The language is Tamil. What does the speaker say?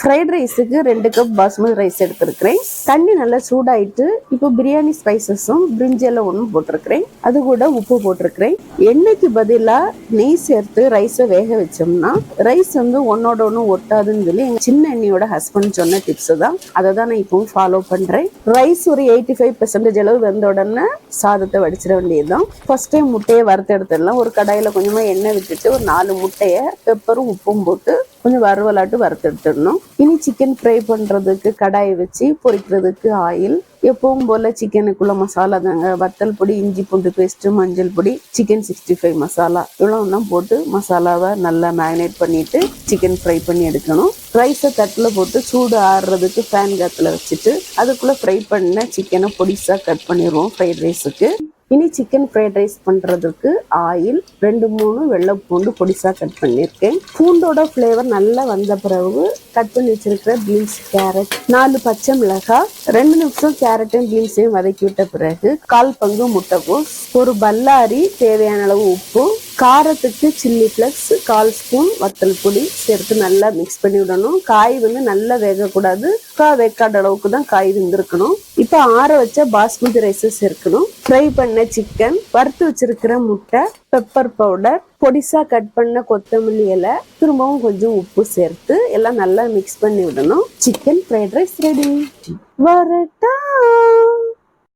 ஃப்ரைட் ரைஸுக்கு 2 கப் பாஸ்மதி ரைஸ் எடுத்துருக்கிறேன். தண்ணி நல்லா சூடாயிட்டு இப்போ பிரியாணி ஸ்பைசஸும் பிரிஞ்செல்லாம் ஒன்றும் போட்டிருக்கிறேன். அது கூட உப்பு போட்டிருக்கிறேன். எண்ணெய்க்கு பதிலாக நெய் சேர்த்து ரைஸை வேக வச்சோம்னா ரைஸ் வந்து ஒன்னோட ஒன்று ஒட்டாதுன்னு சொல்லி எங்கள் சின்ன எண்ணெயோட ஹஸ்பண்ட் சொன்ன டிப்ஸ் தான். அதை தான் நான் இப்பவும் ஃபாலோ பண்ணுறேன். ரைஸ் ஒரு 85% அளவு வெந்த உடனே சாதத்தை வடிச்சிட வேண்டியதுதான். ஃபர்ஸ்ட் டைம் முட்டையை வறுத்து எடுத்துடலாம். ஒரு கடாயில் கொஞ்சமாக எண்ணெய் விட்டுட்டு ஒரு 4 முட்டையை பெப்பரும் உப்பும் போட்டு கொஞ்சம் வறுவலாட்டு வறுத்து எடுத்துடணும். இனி சிக்கன் ஃப்ரை பண்றதுக்கு கடாயை வச்சு பொரிக்கிறதுக்கு ஆயில். எப்பவும் போல சிக்கனுக்குள்ள மசாலா தாங்க. வத்தல் பொடி, இஞ்சி பூண்டு பேஸ்ட், மஞ்சள் பொடி, சிக்கன் 65 மசாலா இவ்வளவு போட்டு மசாலாவை நல்லா மேரினேட் பண்ணிட்டு சிக்கன் ஃப்ரை பண்ணி எடுக்கணும். ரைஸை தட்டில் போட்டு சூடு ஆடுறதுக்கு ஃபேன் காத்துல வச்சுட்டு அதுக்குள்ள ஃப்ரை பண்ண சிக்கனை பொடிசா கட் பண்ணிடுவோம் ஃப்ரைட் ரைஸுக்கு. இனி சிக்கன் ஃப்ரைட் ரைஸ் பண்றதுக்கு ஆயில், 2-3 வெள்ளை பூண்டு பொடிசா கட் பண்ணியிருக்கேன். பூண்டோட ஃப்ளேவர் நல்லா வந்த பிறகு கட் பண்ணி வச்சிருக்கிற பீன்ஸ், கேரட், 4 பச்சை மிளகாய், 2 நிமிஷம் கேரட்டையும் பீன்ஸையும் வதக்கி விட்ட பிறகு 1/4 பங்கு முட்டைகோஸ், ஒரு பல்லாரி, தேவையான அளவு உப்பு, காரத்துக்கு சில்லி ஃப்ளக்ஸ், 1/4 ஸ்பூன் வத்தல் பொடி சேர்த்து நல்லா மிக்ஸ் பண்ணி விடணும். காய் வந்து நல்லா வேகக்கூடாது. வேக்காடு அளவுக்கு தான் காய் வெந்திருக்கணும். இப்போ ஆற வச்ச பாஸ்மதி ரைஸ் சேர்க்கணும். ஃப்ரை பண்ண சிக்கன், வறுத்து வச்சிருக்கிற முட்டை, பெப்பர் பவுடர், பொடிசா கட் பண்ண கொத்தமல்லி இலை, திரும்பவும் கொஞ்சம் உப்பு சேர்த்து எல்லாம் நல்லா மிக்ஸ் பண்ணி விடணும். Chicken fried rice ready. வரட்டா.